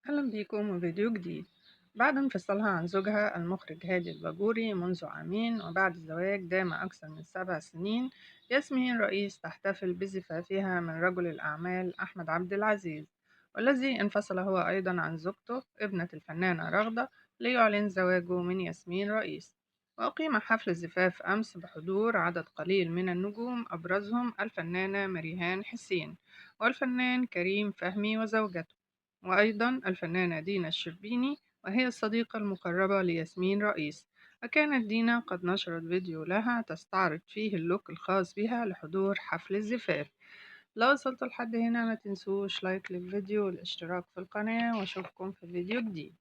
أهلا بيكم وفيديو جديد. بعد انفصالها عن زوجها المخرج هادي الباجوري منذ عامين وبعد زواج دام أكثر من 7 سنين، ياسمين رئيس تحتفل بزفافها من رجل الأعمال أحمد عبد العزيز، والذي انفصل هو أيضا عن زوجته ابنة الفنانة رغدة ليعلن زواجه من ياسمين رئيس. وأقيم حفل الزفاف أمس بحضور عدد قليل من النجوم أبرزهم الفنانة مريهان حسين والفنان كريم فهمي وزوجته، وأيضا الفنانة دينا الشربيني، وهي الصديقة المقربة لياسمين رئيس. وكانت دينا قد نشرت فيديو لها تستعرض فيه اللوك الخاص بها لحضور حفل الزفاف. لو وصلتوا لحد هنا ما تنسوش لايك للفيديو والاشتراك في القناة، واشوفكم في فيديو جديد.